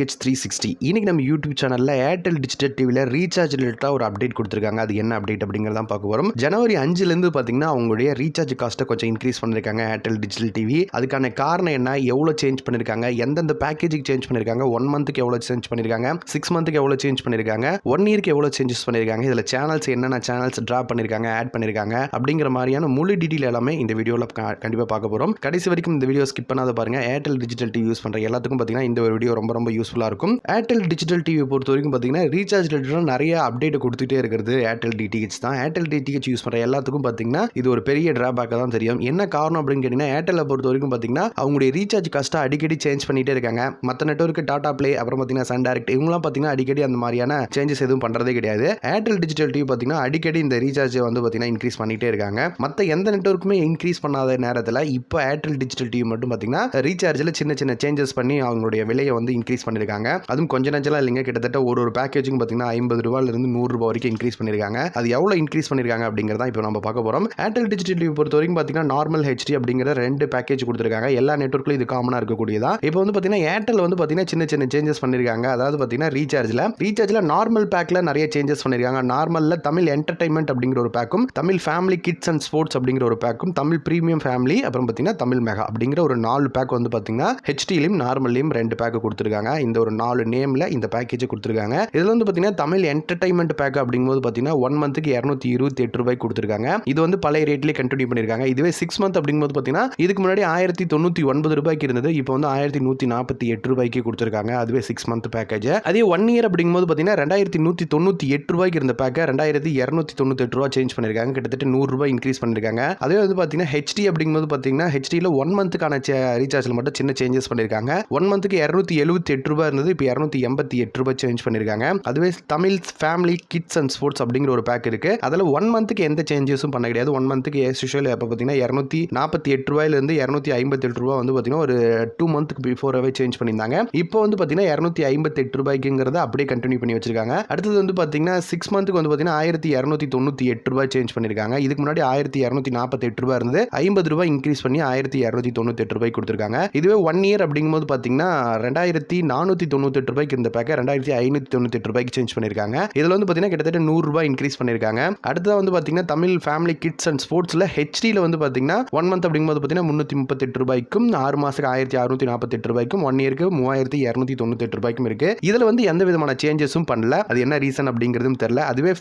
DTH 360 இன்னைக்கு நம்ம YouTube சேனல்ல ஏர்டெல் டிஜிட்டல் டிவில ரீசார்ஜ் ரிலேட்டடாக ஒரு அப்டேட் கொடுத்துருக்காங்க. அது என்ன அப்டேட் அப்படிங்கிறதான் பார்க்க வரும். ஜனவரி 5லேருந்து பார்த்தீங்கன்னா அவங்களுடைய ரீசார்ஜ் காஸ்ட்டை கொஞ்சம் இன்க்ரீஸ் பண்ணியிருக்காங்க ஏர்டெல் டிஜிட்டல் டிவி. அதுக்கான காரணம் என்ன, எவ்வளோ சேஞ்ச் பண்ணியிருக்காங்க, எந்தெந்த பேக்கேஜுக்கு சேஞ்ச் பண்ணியிருக்காங்க, 1 மந்த்துக்கு எவ்வளோ சேஞ்ச் பண்ணியிருக்காங்க, 6 மந்த்துக்கு எவ்வளோ சேஞ்ச் பண்ணியிருக்காங்க, 1 இயருக்கு எவ்வளோ சேஞ்சஸ் பண்ணியிருக்காங்க, இதில் சேனல்ஸ் என்னென்ன சேனல்ஸ் ட்ராப் பண்ணியிருக்காங்க, ஆட் பண்ணியிருக்காங்க அப்படிங்கிற மாதிரியான முழு டீட்டெயில் எல்லாமே இந்த வீடியோவில் கண்டிப்பாக பார்க்க போகிறோம். கடைசி வரைக்கும் இந்த வீடியோ ஸ்கிப் பண்ணாத பாருங்க. ஏர்டெல் டிஜிட்டல் டிவி யூஸ் பண்ணுற எல்லாத்துக்கும் பார்த்தீங்கன்னா இந்த ஒரு வீடியோ ரொம்ப யூஸ்ஃபுல்லாக இருக்கும். ஏர்டெல் டிஜிட்டல் டிவி பொறுத்த வரைக்கும் பார்த்தீங்கன்னா ரீசார்ஜ் ரிலேட்டடாக நிறைய அப்டேட் கொடுத்துட்டே இருக்கிறது ஏர்டெல் டிடிஹெச் தான். ஏர்டெல் டிடிஹெச் யூஸ் பண்ணுற எல்லாத்துக்கும் பார்த்தீங்கன்னா இது ஒரு பெரிய டிராபேக்காக தான் தெரியும். என்ன காரணம் அப்படின்னு கேட்டிங்கன்னா ஏர்டெல்லை பொறுத்த வரைக்கும் பார்த்தீங்கன்னா அவங்களுடைய ரீசார்ஜ் காஸ்ட்டை அடிக்கடி சேஞ்ச் பண்ணிகிட்டே இருக்காங்க. மற்ற நெட்வொர்க்கு டாடா பிளே அப்புறம் பார்த்தீங்கன்னா சன் டைரக்ட் இவங்களாம் பார்த்தீங்கன்னா அடிக்கடி அந்த மாதிரியான சேஞ்சஸ் எதுவும் பண்ணுறதே கிடையாது. ஏர்டெல் டிஜிட்டல் டிவி பார்த்தீங்கன்னா அடிக்கடி இந்த ரீசார்ஜை வந்து பார்த்தீங்கன்னா இன்க்ரீஸ் பண்ணிகிட்டே இருக்காங்க. மற்ற எந்த நெட்வொர்க்குமே இன்க்ரீஸ் பண்ணாத நேரத்தில் இப்போ ஏர்டெல் டிஜிட்டல் டிவி மட்டும் பார்த்தீங்கன்னா ரீசார்ஜில் சின்ன சேஞ்சஸ் பண்ணி அவங்களுடைய விலையை வந்து இன்க்ரீஸ் பண்ணியிருக்காங்க. அதுவும் கொஞ்சம் நெஞ்சலாம் இல்லைங்க, கிட்டத்தட்ட ஒரு பேக்கேஜும் பார்த்தீங்கன்னா 50 ரூபாயிலிருந்து 100 ரூபாய் வரைக்கும் இன்க்ரீஸ் பண்ணியிருக்காங்க. அது எவ்வளோ இன்க்ரீஸ் பண்ணியிருக்காங்க அப்படிங்கிறத இப்போ நம்ம பார்க்க போகிறோம். ஏர்டெல் டிஜிட்டல் டிவி பொறுத்த வரைக்கும் பார்த்தீங்கன்னா நார்மல் ஹெச்டி அப்படிங்கிற 2 பேக்கேஜ் கொடுத்துருக்காங்க. எல்லா நெட்வொர்க்லையும் இது காமனாக இருக்கக்கூடியதா. இப்போ வந்து பார்த்தீங்கன்னா ஏர்டெல் வந்து பார்த்தீங்கன்னா சின்ன சேஞ்சஸ் பண்ணியிருக்காங்க. அதாவது பார்த்தீங்கன்னா ரீசார்ஜில் நார்மல் பேக்கில் நிறைய சேஞ்சஸ் பண்ணியிருக்காங்க. நார்மலில் தமிழ் என்டர்டைன்மெண்ட் அப்படிங்கிற ஒரு பேக்கும், Tamil family kids and sports அப்படிங்கிற ஒரு பேக்கும், தமிழ் பிரீமியம் ஃபேமிலி அப்புறம் பார்த்தீங்கன்னா தமிழ் மெகா அப்படிங்கிற ஒரு 4 பேக் வந்து பார்த்தீங்கன்னா ஹெச்டிலையும் நார்மல்லையும் 2 பேக் கொடுத்துருக்காங்க. இந்த ஒரு 4 நேமில் இந்த பேக்கேஜ் கொடுத்துருக்காங்க. இதில் வந்து பார்த்தீங்கன்னா தமிழ் என்டர்டைன்மெண்ட் பேக் அப்படிங்கும்போது பார்த்தீங்கன்னா 1 மந்த்துக்கு 228 ரூபாய் கொடுத்துருக்காங்க. இது வந்து பழைய ரேட்லேயே கண்டினியூ பண்ணியிருக்காங்க. இதுவே 6 மந்த் அப்படிங்கும்போது பார்த்தீங்கன்னா இதுக்கு முன்னாடி 1099 ரூபாய்க்கு இருந்தது, இப்போ வந்து 1148 ரூபாய்க்கு கொடுத்துருக்காங்க. அதுவே 6 மந்த் பேக்கேஜ். அதே 1 இயர் அப்படிங்கும்போது பார்த்தீங்கன்னா 2198 ரூபாய்க்கு இருந்த பேக்கை 2298 ரூபாய் சேஞ்ச் பண்ணியிருக்காங்க. கிட்டத்தட்ட 100 ரூபாய் இன்க்ரீஸ் பண்ணியிருக்காங்க. அதே வந்து பார்த்தீங்கன்னா ஹெச்டி அப்படிங்கும்போது பார்த்தீங்கன்னா ஹெச்டியில் 1 மந்த்துக்கான ரீசார்ஜில் மட்டும் சின்ன சேஞ்சஸ் பண்ணியிருக்காங்க. 1 மந்த்துக்கு 278 ரூபாய் இருந்தது, இப்போ 288 ரூபாய் சேஞ்ச் பண்ணியிருக்காங்க. அதுவே Tamil family kids and sports அப்படிங்கிற ஒரு பேக் இருக்கு. அதில் 1 மந்த்துக்கு எந்த சேஞ்சஸும் பண்ண கிடையாது. 1 மந்த்துக்கு யூசுவல் இப்போ பார்த்தீங்கன்னா 248 ரூபாயிலிருந்து 258 ரூபாய் வந்து பார்த்தீங்கன்னா ஒரு 2 மந்த்துக்கு பிஃபோராகவே சேஞ்ச் பண்ணியிருந்தாங்க. இப்போ வந்து பார்த்தீங்கன்னா 258 ரூபாய்க்குங்கிறத அப்படியே கண்டினியூ பண்ணி வச்சிருக்காங்க. அடுத்தது வந்து பார்த்தீங்கன்னா 6 மந்த்துக்கு வந்து பார்த்தீங்கன்னா 1298 ரூபாய் சேஞ்ச் பண்ணியிருக்காங்க. இதுக்கு முன்னாடி 1248 ரூபாய் இருந்தது, 50 ரூபாய் இன்க்ரீஸ் பண்ணி 1298 ரூபாய் கொடுத்துருக்காங்க. இதுவே 1 இயர் அப்படிங்கும்போது பார்த்தீங்கன்னா 2498 ரூபாய்க்கு இருந்த பேக்கை 2598 ரூபாய்க்கு சேஞ்ச் பண்ணியிருக்காங்க. இதில் வந்து பார்த்தீங்கன்னா கிட்டத்தட்ட 100 ரூபாய் இன்க்ரீஸ் பண்ணியிருக்காங்க. அடுத்தது வந்து பார்த்தீங்கன்னா தமிழ் ஃபேமிலி கிட்ஸ் அண்ட் ஸ்போர்ட்ஸில் ஹெச்டியில் வந்து பார்த்தீங்கன்னா 1 மந்த் அப்படிங்கும்போது பார்த்தீங்கன்னா 338 ரூபாய்க்கும், 6 மாதத்துக்கு 1648 ரூபாய்க்கும், 1 இயருக்கு 3298 ரூபாய்க்கும் இருக்கு. இதில் வந்து எந்த விதமான சேஞ்சஸும் பண்ணல. அது என்ன ரீசன் அப்படிங்கிறதும் தெரியல. அதுவே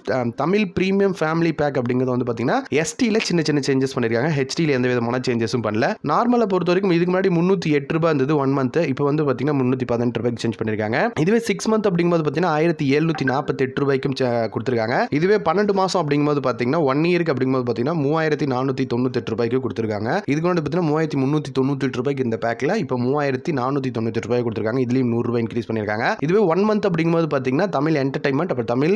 தமிழ் பிரீமியம் ஃபேமிலி பேக் அப்படிங்கிறது வந்து பார்த்தீங்கன்னா எஸ்டியில் சின்ன சேஞ்சஸ் பண்ணியிருக்காங்க. ஹெச்டியில் எந்த விதமான சேஞ்சஸும் பண்ணல. நார்மலை பொறுத்த வரைக்கும் இதுக்கு முன்னாடி 308 ரூபாய் இருந்தது 1 மந்த், இப்போ வந்து பார்த்தீங்கன்னா 318 ரூபாய்க்கு சேஞ்ச் பண்ணியிருக்காங்க. இதுவே 6 மந்த் அப்படிங்கும்போது பார்த்தீங்கன்னா 1748 ரூபாய்க்கும் கொடுத்துருக்காங்க. இதுவே 12 மாதம் அப்படிங்கும்போது பார்த்தீங்கன்னா 1 இயருக்கு அப்படிங்கும்போது பார்த்தீங்கன்னா 3498 ரூபாய்க்கு கொடுத்துருக்காங்க. இதுக்கு வந்து பார்த்தீங்கன்னா 3398 ரூபாய்க்கு இந்த பேக்கில் இப்போ 3498 ரூபாய் கொடுத்துருக்காங்க. இதுலேயும் 100 ரூபாய் இன்க்ரீஸ் பண்ணியிருக்காங்க. இதுவே 1 மந்த் அப்படிங்கும்போது பார்த்தீங்கன்னா தமிழ் என்டர்டைன்மெண்ட் அப்புறம் தமிழ்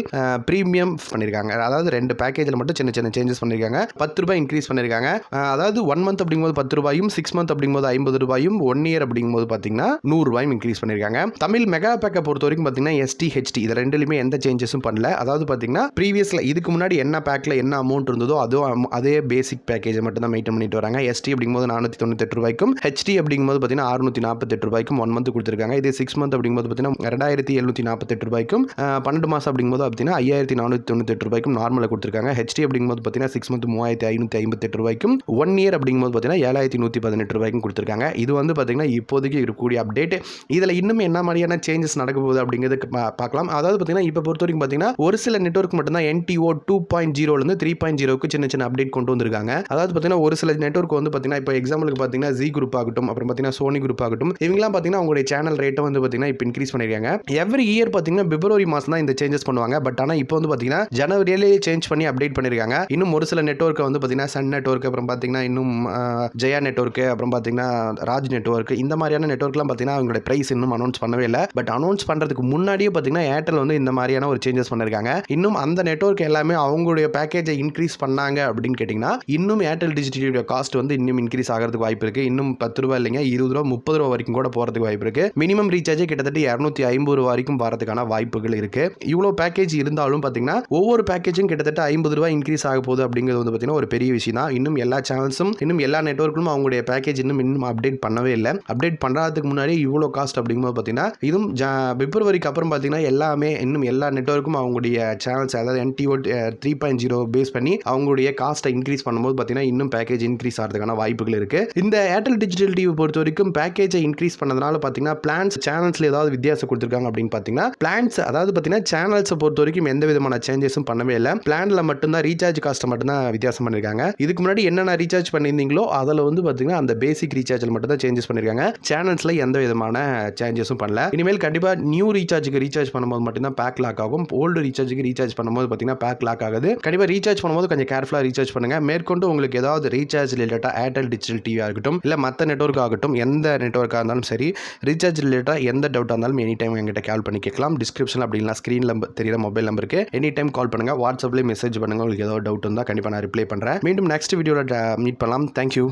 பிரீமியம் பண்ணியிருக்காங்க. அதாவது 2 பேக்கேஜில் மட்டும் சின்ன சேஞ்சஸ் பண்ணியிருக்காங்க. 10 ரூபாய் இன்க்ரீஸ் பண்ணியிருக்காங்க. அதாவது 1 மந்த் அப்படிங்கும்போது 10 ரூபாயும், 6 மந்த் அப்படிங்கும்போது 50 ரூபாயும், 1 இயர் அப்படிங்கும்போது பார்த்தீங்கன்னா 100 ரூபாயும் இன்க்ரீஸ் பண்ணியிருக்காங்க. தமிழ் மெகா பேக்கை பொறுத்த வரைக்கும் பார்த்தீங்கன்னா எஸ்டி ஹெச்டி இது ரெண்டுலையுமே எந்த சேஞ்சஸும் பண்ணல. அதாவது பார்த்தீங்கன்னா ப்ரீவியஸில் இதுக்கு முன்னாடி என்ன பேக்கில் என்ன அமௌண்ட் இருந்ததோ அதே பேசிக் பேக்கேஜை மட்டும் தான் மெயின்டைன் பண்ணிட்டு வராங்க. எஸ்டி அப்படிங்கும்போது 498 ரூபாய்க்கும், ஹெச்டி அப்படிங்கும்போது பார்த்தீங்கன்னா 648 ரூபாய்க்கும் 1 மந்த் கொடுத்துருக்காங்க. இதே 6 மந்த் அப்படிங்கும்போது பார்த்தீங்கன்னா 2748 ரூபாய்க்கும், 12 மாதம் அப்படிங்கும்போது பார்த்தீங்கன்னா 5498 ரூபாய்க்கும் நார்மலாக கொடுத்துருக்காங்க. ஹெச்டி அப்படிங்கும்போது பார்த்தீங்கன்னா 6 மந்த் 3558 ரூபாய்க்கும், 1 இயர் அப்படிங்கும்போது பார்த்தீங்கன்னா 7118 ரூபாய்க்கும் கொடுத்துருக்காங்க. இது வந்து பார்த்தீங்கன்னா இப்போதைக்கு இருக்கக்கூடிய அப்டேட். இதில் இன்னும் என்ன மாதிரியான சேஞ்சஸ் நடக்க போகுது அப்படிங்கிறது பார்க்கலாம். அதாவது பார்த்தீங்கன்னா இப்போ பொறுத்த வரைக்கும் பார்த்தீங்கன்னா ஒரு சில நெட்வொர்க் மட்டும்தான் NTO 2.0லேருந்து 3.0க்கு சின்ன அப்டேட் கொண்டு வந்திருக்காங்க. அதாவது பார்த்தீங்கன்னா ஒரு சில நெட்வொர்க் வந்து பார்த்தீங்கன்னா இப்போ எக்ஸாம்பிளுக்கு பார்த்தீங்கன்னா ஜி குரூப் ஆகட்டும், அப்புறம் பார்த்தீங்கன்னா சோனி குரூப் ஆகட்டும், இவங்கலாம் பார்த்தீங்கன்னா அவங்களுடைய சேனல் ரேட்டை வந்து பார்த்தீங்கன்னா இப்போ இன்க்ரீஸ் பண்ணியிருக்காங்க. எவ்ரி இயர் பார்த்தீங்கன்னா பிப்ரவரி மாதம் தான் இந்த சேஞ்சஸ் பண்ணுவாங்க. பட் ஆனால் இப்போ வந்து பார்த்தீங்கன்னா ஜனவரியிலேயே சேஞ்ச் பண்ணி அப்டேட் பண்ணியிருக்காங்க. இன்னும் ஒரு சில நெட்வொர்க்கை வந்து பார்த்தீங்கன்னா சன் நெட்வொர்க், அப்புறம் பார்த்தீங்கன்னா இன்னும் ஜெயா நெட்வொர்க், அப்புறம் பார்த்தீங்கன்னா ராஜ் நெட்வொர்க், இந்த மாதிரியான நெட்வொர்க்லாம் பார்த்தீங்கன்னா அவங்களோட பிரைஸ் இன்னும் அனௌன்ஸ் பண்ணவே இல்லை. பட் அனௌன்ஸ் பண்ணுறதுக்கு முன்னாடியே பார்த்தீங்கன்னா ஏர்டெல் வந்து இந்த மாதிரியான ஒரு சேஞ்சஸ் பண்ணியிருக்காங்க. இன்னும் அந்த நெட்வொர்க் எல்லாமே அவங்களுடைய பேக்கேஜை இன்க்ரீஸ் பண்ணாங்க அப்படின்னு கேட்டிங்கன்னா இன்னும் ஏர்டெல் டிஜிட்டல் காஸ்ட் வந்து இன்னும் இன்க்ரீஸ் ஆகிறதுக்கு வாய்ப்பு இருக்குது. இன்னும் 10 ரூபாய் இல்லைங்க, 20 ரூபா 30 ரூபா வரைக்கும் கூட போகிறதுக்கு வாய்ப்பு இருக்குது. மினிமம் ரீசார்ஜே கிட்டத்தட்ட 250 ரூபா வரைக்கும் வரதுக்கான வாய்ப்புகள் இருக்குது. இவ்வளோ பேக்கேஜ் இருந்தாலும் பார்த்தீங்கன்னா ஒவ்வொரு பேக்கேஜும் கிட்டத்தட்ட 50 ரூபாய் இன்க்ரீஸ் ஆக போகுது அப்படிங்கிறது வந்து பார்த்தீங்கன்னா ஒரு பெரிய விஷயம் தான். இன்னும் எல்லா சேனல்ஸும் இன்னும் எல்லா நெட்வொர்க்கும் அவங்களுடைய பேக்கேஜ் இன்னும் அப்டேட் பண்ணவே இல்லை. அப்டேட் பண்ணுறதுக்கு முன்னாடி இவ்வளோ காஸ்ட் அப்படிங்கும்போது பார்த்தீங்கன்னா பார்த்தீங்கன்னா இதுவும் பிப்ரவரிக்கு அப்புறம் பார்த்தீங்கன்னா எல்லாமே இன்னும் எல்லா நெட்வொர்க்கும் அவங்களுடைய சேனல்ஸ் அதாவது NTO 3.0 பேஸ் பண்ணி அவங்களுடைய காஸ்ட்டை இன்க்ரீஸ் பண்ணும்போது பார்த்தீங்கன்னா இன்னும் பேக்கேஜ் இன்க்ரீஸ் ஆகிறதுக்கான வாய்ப்புகள் இருக்கு. இந்த ஏர்டெல் டிஜிட்டல் டிவி பொறுத்த வரைக்கும் பேக்கேஜை இன்க்ரீஸ் பண்ணதுனால பார்த்தீங்கன்னா பிளான்ஸ் சேனல்ஸ்ல ஏதாவது வித்தியாசம் கொடுத்துருக்காங்க அப்படின்னு பார்த்தீங்கன்னா பிளான்ஸ் அதாவது பார்த்தீங்கன்னா சேனல்ஸை பொறுத்த வரைக்கும் எந்த விதமான சேஞ்சஸும் பண்ணவே இல்லை. பிளான்ல மட்டும்தான் ரீசார்ஜ் காஸ்ட்டை மட்டும்தான் வித்தியாசம் பண்ணியிருக்காங்க. இதுக்கு முன்னாடி என்னென்ன ரீசார்ஜ் பண்ணியிருந்தீங்களோ அதில் வந்து பார்த்தீங்கன்னா அந்த பேசிக் ரீசார்ஜில் மட்டும் தான் சேஞ்சஸ் பண்ணியிருக்காங்க. சேனல்ஸ்ல எந்த விதமான சேஞ்சஸும் பண்ணல. இனிமேல் கண்டிப்பாக நியூ ரீசார்ஜுக்கு ரீசார்ஜ் பண்ணும்போது மட்டும்தான் பேக் லாக் ஆகும். ஓல்டு ரீசார்ஜுக்கு ரீசார்ஜ் பண்ணும்போது பார்த்தீங்கன்னா பேக் லாக் ஆகுது. கண்டிப்பாக ரீசார்ஜ் பண்ணும்போது கொஞ்சம் கேர்ஃபுல்லாக ரீசார்ஜ் பண்ணுங்க. மேற்கொண்டு உங்களுக்கு ஏதாவது ரீசார்ஜ் ரிலேட்டடாக ஏர்டெல் டிஜிட்டல் டிவி ஆகட்டும் இல்லை மற்ற நெட்வொர்க் ஆகட்டும் எந்த நெட்வொர்க்காக இருந்தாலும் சரி ரீசார்ஜ் ரிலேட்டடாக எந்த டவுட்டாக இருந்தாலும் எனி டைம் எங்கிட்ட கால் பண்ணி கேட்கலாம். டிஸ்கிரிப்ஷன் அப்படின்னா ஸ்க்ரீனில் தெரியுற மொபைல் நம்பருக்கு எனி டைம் கால் பண்ணுங்க. வாட்ஸ்அப்லேயே மெசேஜ் பண்ணுங்க. உங்களுக்கு ஏதாவது டவுட் இருந்தால் கண்டிப்பாக நான் ரிப்ளை பண்ணுறேன். மீண்டும் நெக்ஸ்ட் வீடியோவில் மீட் பண்ணலாம். தேங்க்யூ.